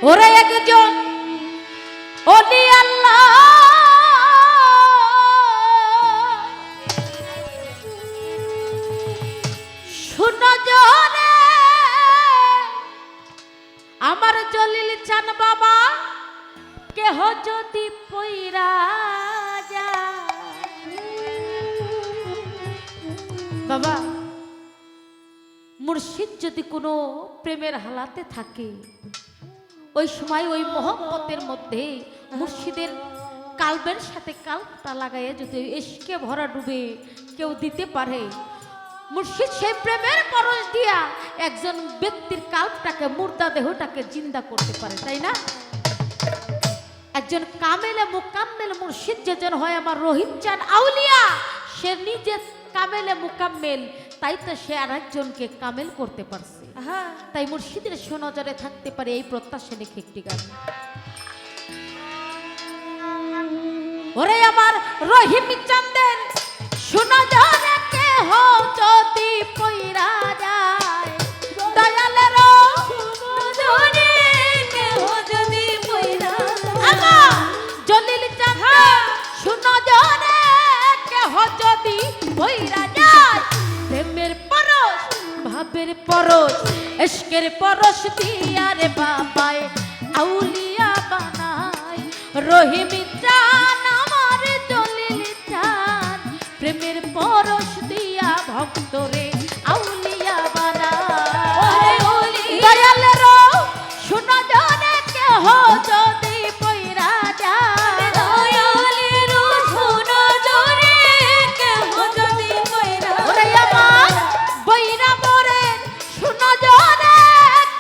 ওরা একজন ওলি আল্লাহ শুনো জোরে আমার জলিল চান বাবা কেহ যদি পইরা যায় বাবা মুর্শিদ যদি কোনো প্রেমের হালাতে থাকে ওই সময় ওই মোহব্বতের মধ্যে মুর্শিদের কালবের সাথে কালটা লাগাইয়া যদি ইশকে ভরা ডুবে কেউ দিতে পারে মুর্শিদ সেই প্রেমের পরশ দিয়া একজন ব্যক্তির কালটাকে মুর্দা দেহটাকে জিন্দা করতে পারে তাই না একজন কামেলে মুকাম্মেল মুর্শিদ যেজন হয় আমার রহিম চান আউলিয়া সে নিজে কামেলে মুকাম্মেল তাই তো সে আরেকজনকে কামেল করতে পারছে তাই মুর্শিদের সুনজরে থাকতে পারে এই প্রত্যাশা লিখে একটি গান ওরে আমার রহিম চাঁদের সুনজরে কেহ যদি পইরা যায় দয়ালের সুনজরে কেহ যদি পইরা যায় জলিল চাঁদের সুনজরে কেহ যদি পইরা যায় প্রেমের পরশ ভাবের পরশ ইশকের পরশ দিয়া রে বাবায় আউলিয়া বানায় রহিম চান আমার জলিল চান প্রেমের পরশ দিয়া ভক্তরে আউলিয়া বানায় দয়ালের সুনজরে কেহ যদি পইরা যায় দয়ালের সুনজরে কেহ যদি পইরা ওরে আমার বইরা মরে সুনজরে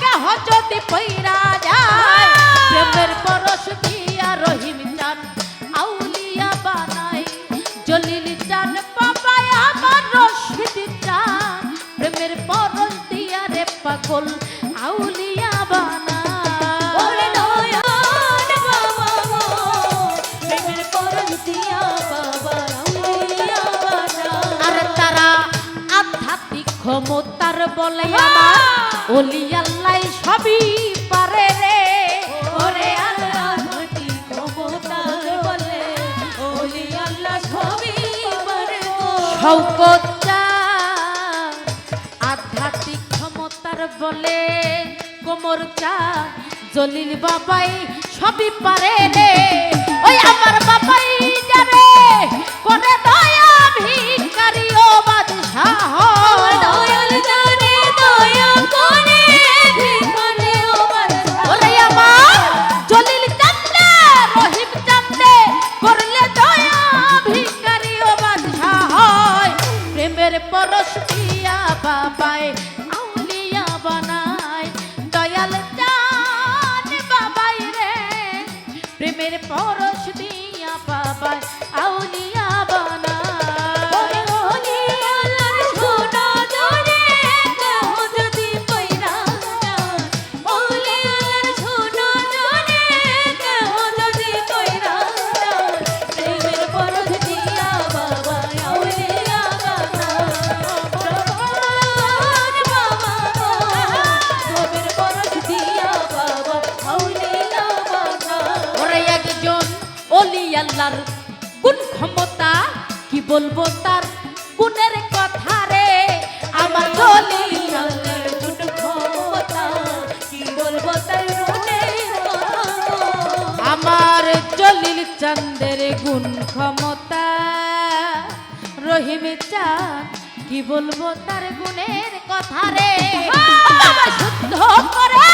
কেহ যদি পইরা যায় প্রেমের পরশ দিয়া রহিম চান আউলিয়া বানাই জলিল চান বাবা আমার রশিদ চান প্রেমের পরশ দিয়া রে পাগল আউলিয়া বানাই ওরে দয়াল বাবা প্রেমের পরশ দিয়া বাবা আউলিয়া বানাই আরে তারা আধ্যাত্মিক ক্ষমতার বলে আমার ওলি আল্লাহ সবই পারে রে ওরে আধ্যাত্মিক ক্ষমতার বলে ওলি আল্লাহ সবই পারে শওকত চাঁদ আধ্যাত্মিক ক্ষমতার বলে কোমর চাঁদ জলিল বাবাই সবই পারে রে ওই আমার বাবাই যারে করে দয়া ভিখারি ও বাদশাহ দয়াল জানে দয়া করে ভিখারি ও বাদশাহ ওরে আমার জলিল চাঁদে রহিম চাঁদে করলে দয়া ভিখারি ও বাদশাহ হয় প্রেমের পরশ দিয়া বাবাই আউলিয়া বানায় দয়াল চান বাবাই রে প্রেমের পরশ দিয়া বাবাই আউলিয়া বানায় আল্লাহর গুণ ক্ষমতা কি বলবো তার গুণের কথা রে আমার জলিল চাঁদের গুণ ক্ষমতা কি বলবো তার গুণের কথা আমার জলিল চাঁদের গুণ ক্ষমতা রহিম চাঁদ কি বলবো তার গুণের কথা রে বাবা শুদ্ধ করে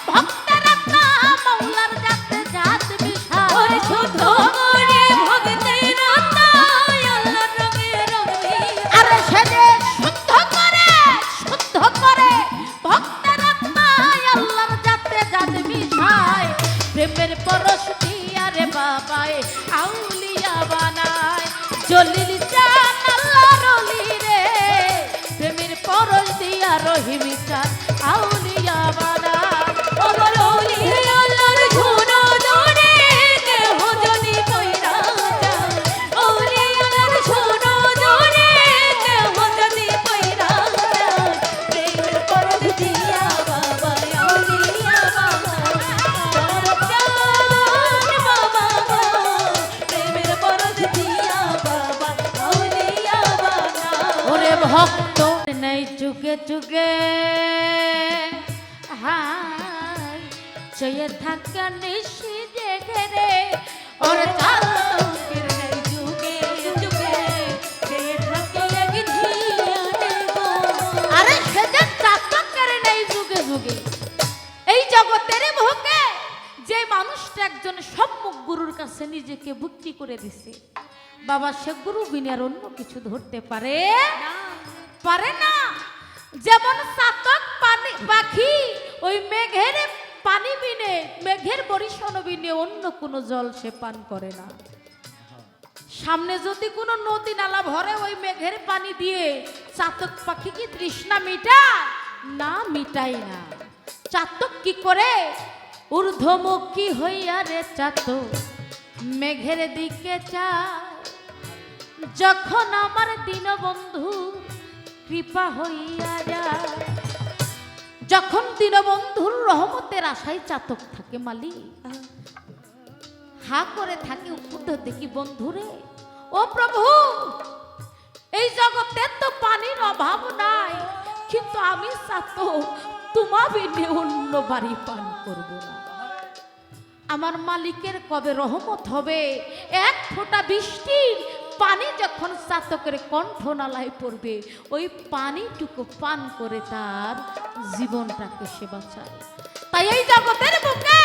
ভক্তের আত্মা মাওলার জাতে জাত বিশাল ওরে শুদ্ধ করে ভক্তের আত্মা আল্লাহর রঙে রঙে আরে সেজে শুদ্ধ করে ভক্তের আত্মা আল্লাহর জাতে জাত বিশাল প্রেমের পরশ দিয়া রে বাবাই আউলিয়া বানায় জলিল চান আল্লাহর ওলি রে প্রেমের পরশ দিয়া রহিম চান আউলিয়া বানায় ওরে ওলি আল্লাহর সুনজরে কেহ যদি পইরা যায় ওলি আল্লাহর সুনজরে কেহ যদি পইরা যায় প্রেমের পরশ দিয়া বাবা আউলিয়া বানায় যুগে যুগে হাই চেয়ে থাকা নিশি জেগে রে ওর চাতকের নেই যুগে যুগে চেয়ে থাকে এক ধিয়ানে গো। আরে সে যে চাতকের নেই যুগে যুগে এই জগতের বুকে যে মানুষটা একজন সম্মুখ গুরুর কাছে নিজেকে বিক্রি করে দিছে বাবা, সে গুরু বিনার অন্য কিছু ধরতে পারে পারে না। যেমন চাতক পাখি ওই মেঘের পানি বিনে, মেঘের বরিশন বিনে অন্য কোনো জল সে পান করে না। সামনে যদি কোনো নদী নালা ভরে ওই মেঘের পানি দিয়ে চাতক পাখি কি তৃষ্ণা মিটায় না? মিটাই না। চাতক কি করে? ঊর্ধ্বমুখী হইয়া রে চাতক মেঘের দিকে চায়, যখন আমার দীনবন্ধু কৃপা হইয়া যায়। যখন দীনবন্ধুর রহমতের আশায় চাতক থাকে মালি হা করে থাকে উপুদ্ধ দেখি বন্ধুরে, ও প্রভু এই জগতে তো পানির অভাব নাই, কিন্তু আমি চাতক তোমা বিনে অন্য বাড়ি পান করব না। আমার মালিকের কবে রহমত হবে? এক ফোঁটা বৃষ্টির পানি যখন চাতকের কণ্ঠনালায় পড়বে ওই পানিটুকু পান করে তার জীবনটাকে সে বাঁচায়। তাই এই জগতের বুকে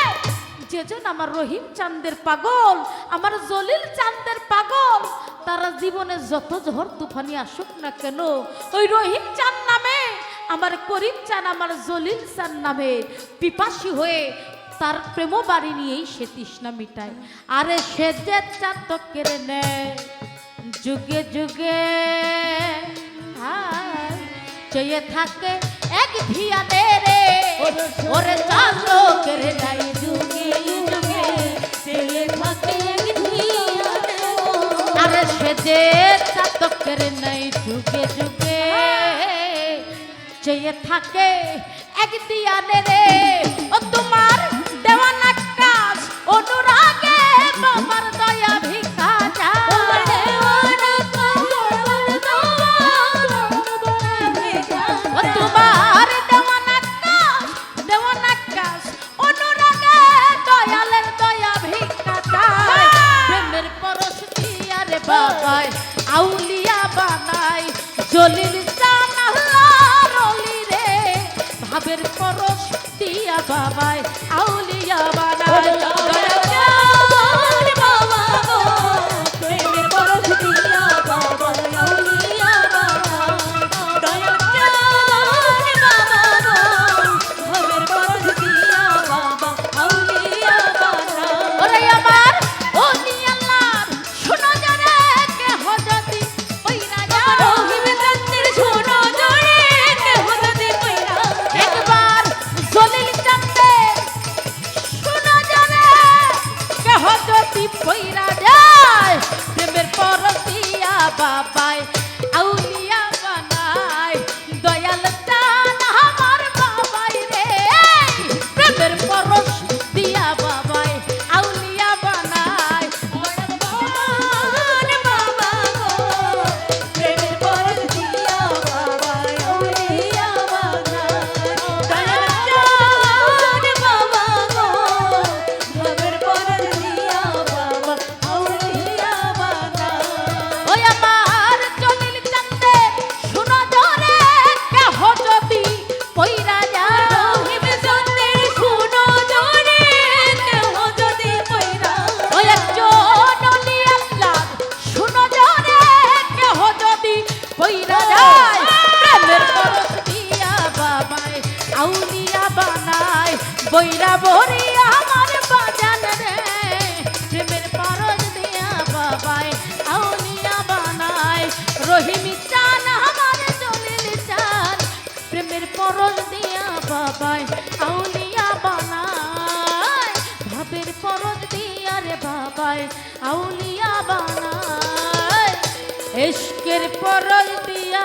যেজন আমার রহিম চাঁদের পাগল, আমার জলিল চাঁদের পাগল, তারা জীবনে যত ঝড় তুফানি আসুক না কেন ওই রহিম চাঁদ নামে, আমার করিম চাঁদ, আমার জলিল চাঁদ নামে পিপাসী হয়ে তার প্রেম বাড়ি নিয়েই সে তৃষ্ণা মিটায়। আরে সে যে চাতকের নেয় যুগে যুগে চেয়ে থাকে এক ধিয়ানে রে ওরে চাতকের নাই যুগে যুগে চেয়ে থাকে এক ধিয়ানে। আরে সে যে চাতকের নাই যুগে যুগে চেয়ে থাকে এক ধিয়ানে রে। ও তোমার দেওয়ানা কাজ অনুরাগে বাবার দয়া ভিক্ষা যায়, ও তোমার দেওয়ানা কাজ অনুরাগে দয়ালের দয়া ভিক্ষা যায়। প্রেমের পরশ দিয়া রে বাবাই আউলিয়া বানাই, জলিল চান আল্লাহর ওলি রে, ভাবের পরশ দিয়া বাবাই আউলিয়া বানাই। বাবাই আউলিয়া বানাই, দয়াল চান আমার বাবাই রে, প্রেমের পরশ দিয়া বাবাই আউলিয়া বানাই। প্রেমের পরশ দিয়া বাবাই আউলিয়া বানাই, দয়াল চান বাবা গো, প্রেমের পরশ দিয়া বাবা আউলিয়া বানাই। ওই আমার জলিল চাঁদে শুনো জোরে কেহ যদি পইরা যায়, রহিম চাঁদে শুনো জোরে কেহ যদি পইরা, ওই একজন ওলি আল্লাহ শুনো জোরে কেহ যদি পইরা যায়, প্রেমের পরশ দিয়া বাবাই আউলিয়া বানাই, বইরা বরি আমার বাজান রে, প্রেমের পরশ দিয়া বাবাই আউলিয়া বানাই। রহিম চান আমার জলিল চান, প্রেমের পরশ দিয়া বাবাই আউলিয়া বানাই, ভাবের পরশ দিয়া রে বাবাই আউলিয়া বানাই, ইশকের পরশ দিয়া